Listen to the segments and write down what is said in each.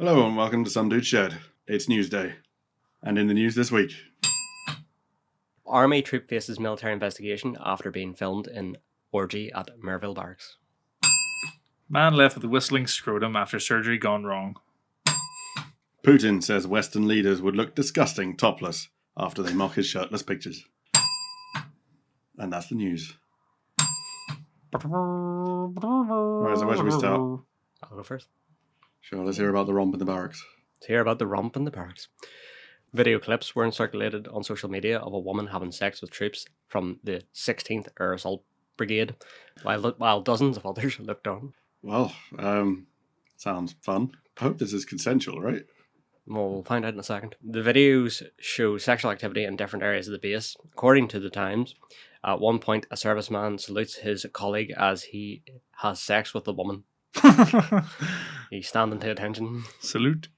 Hello and welcome to Some Dude Shed. It's Newsday. And in the news this week, Army troop faces military investigation after being filmed in orgy at Merville Barracks. Man left with whistling scrotum after surgery gone wrong. Putin says Western leaders would look disgusting topless after they mock his shirtless pictures. And that's the news. Alright, so where should we start? I'll go first. Sure, let's hear about the romp in the barracks. To hear about the romp in the barracks. Video clips were circulated on social media of a woman having sex with troops from the 16th Air Assault Brigade, while dozens of others looked on. Well, sounds fun. I hope this is consensual, right? We'll find out in a second. The videos show sexual activity in different areas of the base. According to the Times, at one point a serviceman salutes his colleague as he has sex with the woman. He's standing to attention. Salute.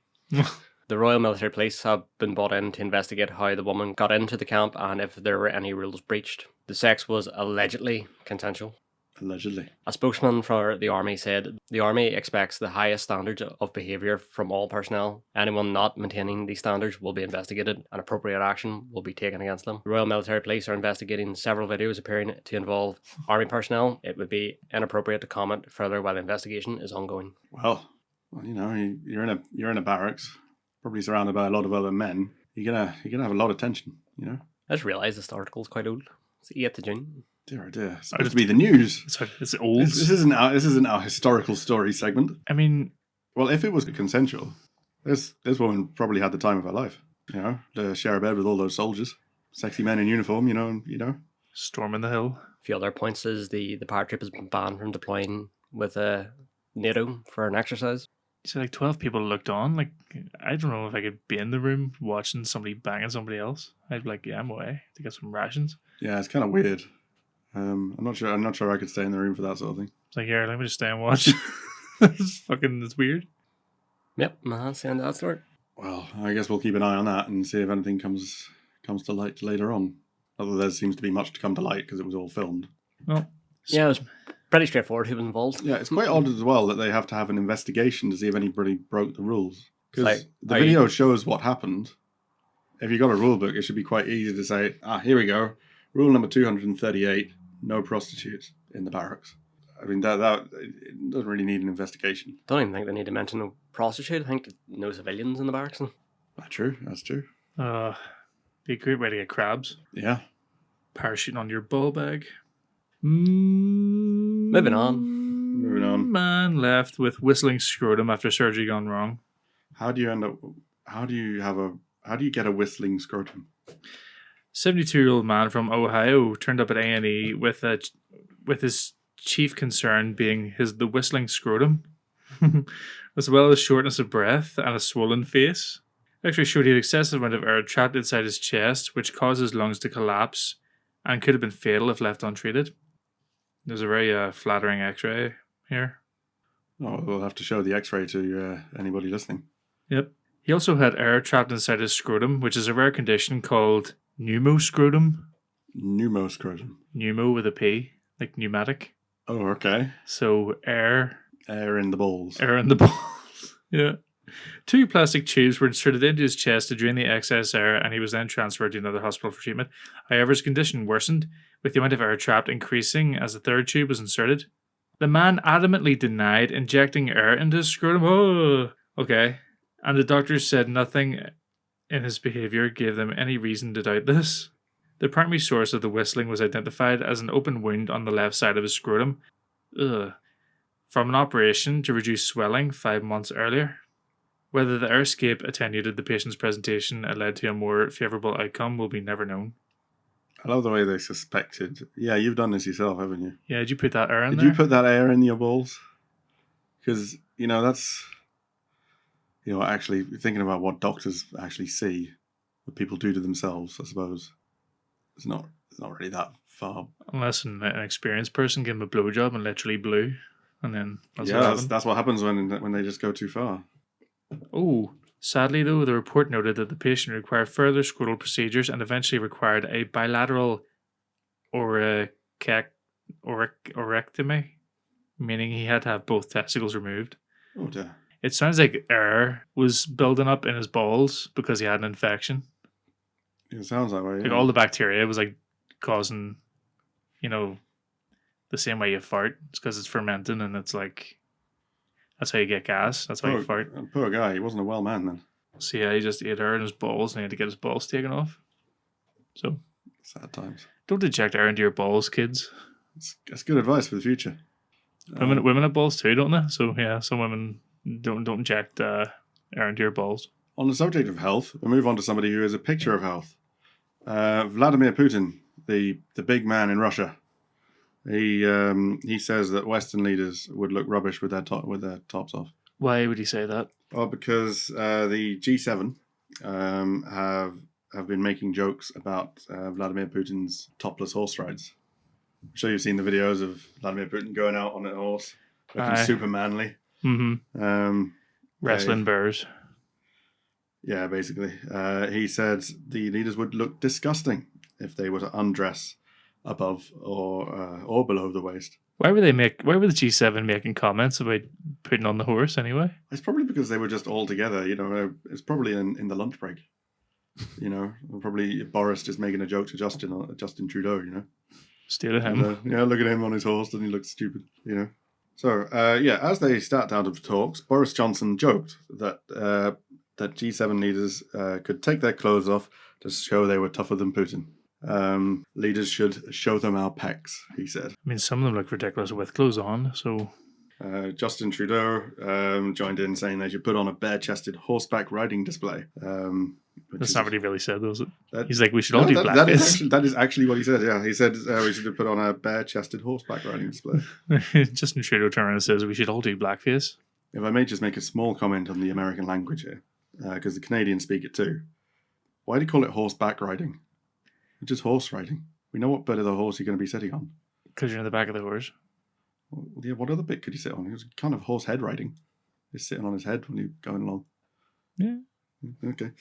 The Royal Military Police have been brought in to investigate how the woman got into the camp and if there were any rules breached. The sex was allegedly consensual. Allegedly. A spokesman for the Army said the Army expects the highest standards of behaviour from all personnel. Anyone not maintaining these standards will be investigated and appropriate action will be taken against them. The Royal Military Police are investigating several videos appearing to involve Army personnel. It would be inappropriate to comment further while the investigation is ongoing. Well, you know, you're in a barracks, probably surrounded by a lot of other men. You're gonna have a lot of tension, you know? I just realised this article is quite old. It's the 8th of June. Dear, oh dear. It's supposed to be the news. It's old. This isn't our historical story segment. I mean, well, if it was consensual, this woman probably had the time of her life. You know, to share a bed with all those soldiers, sexy men in uniform. You know. storming the hill. A few other points is the paratroop has been banned from deploying with NATO for an exercise. So 12 people looked on. I don't know if I could be in the room watching somebody banging somebody else. I'd be like, yeah, I'm away to get some rations. Yeah, it's kind of weird. I'm not sure I could stay in the room for that sort of thing. It's like, here, let me just stay and watch. It's weird. Yep, that's the end of that story. Well, I guess we'll keep an eye on that and see if anything comes to light later on. Although there seems to be much to come to light because it was all filmed. Well, yeah, it was pretty straightforward who was involved. Yeah, it's quite odd as well that they have to have an investigation to see if anybody broke the rules. Because the video video shows what happened. If you got a rule book, it should be quite easy to say, here we go. Rule number 238, no prostitutes in the barracks. I mean, that it doesn't really need an investigation. Don't even think they need to mention no prostitute. I think no civilians in the barracks. That's true. Be a great way to get crabs. Yeah. Parachuting on your ball bag. Moving on. Man left with whistling scrotum after surgery gone wrong. How do you get a whistling scrotum? 72-year-old man from Ohio turned up at A&E with his chief concern being the whistling scrotum, as well as shortness of breath and a swollen face. X-ray showed he had excessive amount of air trapped inside his chest, which caused his lungs to collapse and could have been fatal if left untreated. There's a very flattering X-ray here. Oh, we'll have to show the X-ray to anybody listening. Yep. He also had air trapped inside his scrotum, which is a rare condition called pneumoscrotum. Pneumoscrotum. Pneumo with a P, like pneumatic. Oh, okay. So air in the balls. Air in the balls. Yeah. 2 plastic tubes were inserted into his chest to drain the excess air, and he was then transferred to another hospital for treatment. However, his condition worsened, with the amount of air trapped increasing as the 3rd tube was inserted. The man adamantly denied injecting air into his scrotum. Oh, okay. And the doctors said nothing in his behaviour gave them any reason to doubt this. The primary source of the whistling was identified as an open wound on the left side of his scrotum. From an operation to reduce swelling 5 months earlier. Whether the air escape attenuated the patient's presentation and led to a more favourable outcome will be never known. I love the way they suspected. Yeah, you've done this yourself, haven't you? Yeah, did you put that air in there? Did you put that air in your balls? Because, that's... actually thinking about what doctors actually see, what people do to themselves, I suppose. It's not really that far. Unless an experienced person gave him a blowjob and literally blew. And then that's what happens when they just go too far. Oh, sadly though, the report noted that the patient required further scrotal procedures and eventually required a bilateral orectomy, meaning he had to have both testicles removed. Oh dear. It sounds like air was building up in his balls because he had an infection. It sounds that way. Like Yeah. all the bacteria was like causing, the same way you fart. It's because it's fermenting and it's like, that's how you get gas. That's how you fart. Poor guy. He wasn't a well man then. So yeah, he just ate air in his balls and he had to get his balls taken off. So Sad times. don't inject air into your balls, kids. That's good advice for the future. Women have balls too, don't they? So yeah, some women don't inject air into your balls. On the subject of health, we'll move on to somebody who is a picture of health. Vladimir Putin, the big man in Russia. He says that Western leaders would look rubbish with their tops off. Why would he say that? Well, because the G7 have been making jokes about Vladimir Putin's topless horse rides. I'm sure you've seen the videos of Vladimir Putin going out on a horse, looking super manly. Mm-hmm. Wrestling bears. Yeah, basically. He said the leaders would look disgusting if they were to undress above or below the waist. Why were the G7 making comments about putting on the horse anyway? It's probably because they were just all together. It's probably in the lunch break. Probably Boris just making a joke to Justin Trudeau. Steal him. Look at him on his horse, and he looks stupid. So as they start out of the talks, Boris Johnson joked that G7 leaders could take their clothes off to show they were tougher than Putin. Leaders should show them our pecs, he said. I mean, some of them look ridiculous with clothes on, so... Justin Trudeau joined in saying they should put on a bare-chested horseback riding display. That's not what he really said, was it? He's like, we should all do blackface. That is actually what he said, yeah. He said we should put on a bare-chested horseback riding display. Justin Trudeau turned around and says we should all do blackface. If I may just make a small comment on the American language here, because the Canadians speak it too. Why do you call it horseback riding? It's just horse riding. We know what bit of the horse you're going to be sitting on. Because you're in the back of the horse. Well, yeah, what other bit could you sit on? It was kind of horse head riding. He's sitting on his head when you're going along. Yeah. Okay.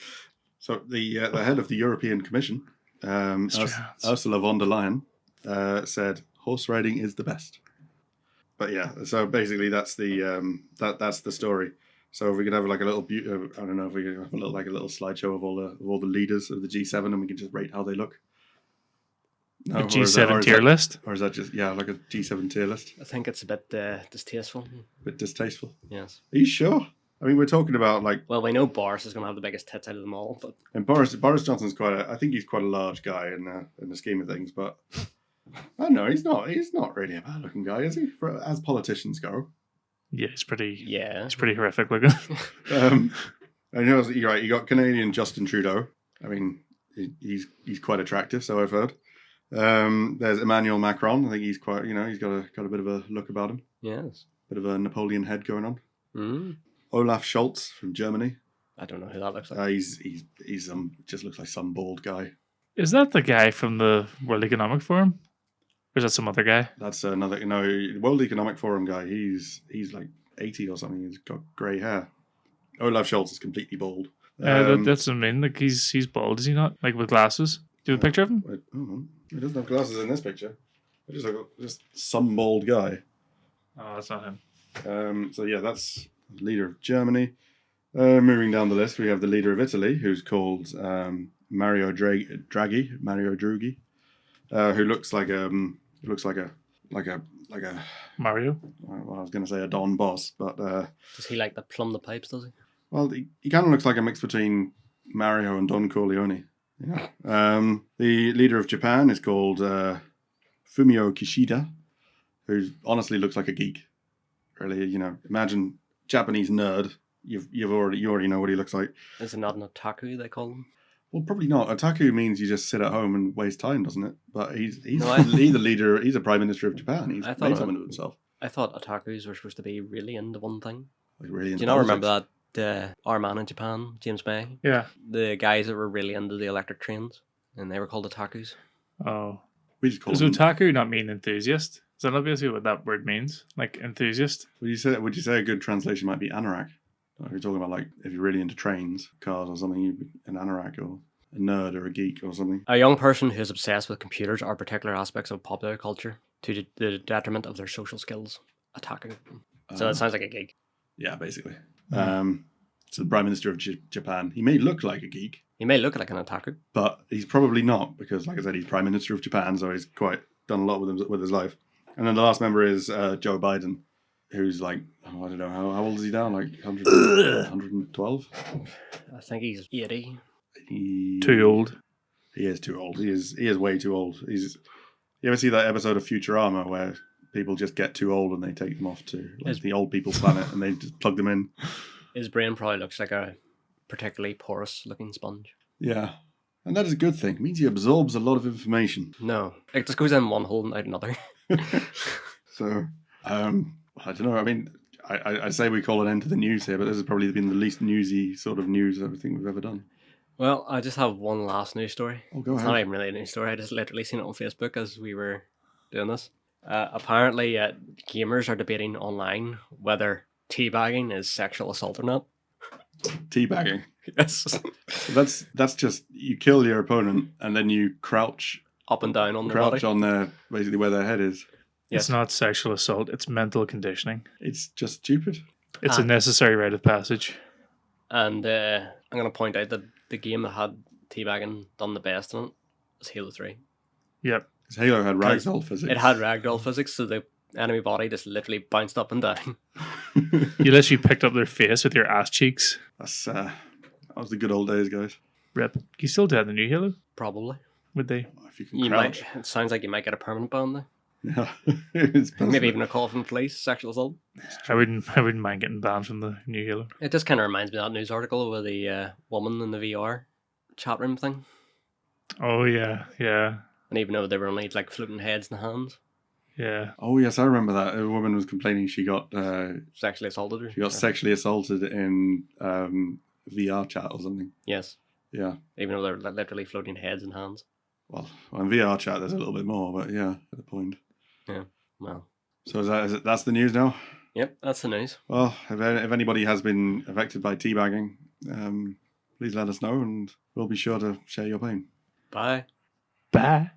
So the head of the European Commission, Ursula von der Leyen, said horse riding is the best. But yeah, so basically that's the story. So if we could have like a little, I don't know if we could have a little slideshow of all the leaders of the G7, and we can just rate how they look. No, a G7 tier list? Or is that just, like a G7 tier list? I think it's a bit distasteful. A bit distasteful? Yes. Are you sure? I mean, we're talking about like... Well, we know Boris is going to have the biggest tits out of them all, but... And Boris Johnson's I think he's quite a large guy in the scheme of things, but... I don't know, he's not really a bad-looking guy, is he? As politicians go. Yeah, he's pretty horrific looking. And you're right, you got Canadian Justin Trudeau. I mean, he's quite attractive, so I've heard. There's Emmanuel Macron. I think he's quite, he's got a bit of a look about him. Yes. Bit of a Napoleon head going on. Mm. Olaf Scholz from Germany. I don't know who that looks like. He's just looks like some bald guy. Is that the guy from the World Economic Forum? Or is that some other guy? That's another, World Economic Forum guy. He's like 80 or something. He's got grey hair. Olaf Scholz is completely bald. That's what I mean. Like he's bald, is he not? Like with glasses? Do you have a picture of him? Wait, hold on. He doesn't have glasses in this picture. Just some bald guy. Oh, that's not him. So yeah, that's the leader of Germany. Moving down the list, we have the leader of Italy, who's called Mario Draghi, who looks like a Mario. Well, I was going to say a Don boss, but does he like to plumb the pipes? Does he? Well, he kind of looks like a mix between Mario and Don Corleone. Yeah. The leader of Japan is called Fumio Kishida, who honestly looks like a geek. Really, imagine Japanese nerd. You already know what he looks like. Is it not an otaku they call him? Well, probably not. Otaku means you just sit at home and waste time, doesn't it? But he's the leader. He's a prime minister of Japan. He's made something of himself. I thought otakus were supposed to be really into one thing. Like really into Do you not remember that our man in Japan, James Bay? Yeah. The guys that were really into the electric trains, and they were called otakus. Oh. We just call Does them. otaku not mean enthusiast? Is that not basically what that word means? Like enthusiast? Would you say a good translation might be anorak? If you're talking about like if you're really into trains, cars or something, you'd be an anorak or a nerd or a geek or something. A young person who's obsessed with computers or particular aspects of popular culture to the detriment of their social skills. Otaku. So it sounds like a geek. Yeah, basically. It's the Prime Minister of Japan. He may look like a geek, He may look like an otaku. but he's probably not because, like I said, he's Prime Minister of Japan, so he's quite done a lot with his life. And then the last member is Joe Biden, who's like, I don't know, how old is he now? Like 100, 112? I think he's 80. Too old. He is too old. He is way too old. You ever see that episode of Futurama where people just get too old and they take them off to the old people's planet and they just plug them in? His brain probably looks like a particularly porous looking sponge. Yeah. And that is a good thing. It means he absorbs a lot of information. No, it just goes in one hole and out another. So, I don't know. I mean, I say we call an end to the news here, but this has probably been the least newsy sort of news everything we've ever done. Well, I just have one last news story. Oh, go It's ahead. not even really a news story. I just literally seen it on Facebook as we were doing this. Apparently, gamers are debating online whether teabagging is sexual assault or not. Teabagging. Yes. That's just, you kill your opponent and then you crouch Up and down on their body. on their, basically where their head is. Yes. It's not sexual assault, it's mental conditioning. It's just stupid. It's a necessary rite of passage. And I'm going to point out that the game that had teabagging done the best in it was Halo 3. Yep. Because Halo had ragdoll physics. It had ragdoll physics, so the enemy body just literally bounced up and down. You literally picked up their face with your ass cheeks. That was the good old days, guys. Rip. You still do that in the new Halo? Probably. Would they? If you can crouch. It sounds like you might get a permanent ban there. Yeah. It's Maybe even a call from the police, sexual assault. I wouldn't mind getting banned from the new Halo. It just kind of reminds me of that news article with the woman in the VR chat room thing. Oh yeah, yeah, And even though they were only like floating heads and hands, yeah. Oh yes, I remember that. A woman was complaining she got sexually assaulted her. sexually assaulted in VR chat or something. Yes. Yeah. Even though they're literally floating heads and hands. Well, in VR chat there's a little bit more, but yeah, at the point. Yeah. Well. So that's the news now? Yep, that's the news. Well, if anybody has been affected by teabagging, please let us know and we'll be sure to share your pain. Bye. Bye.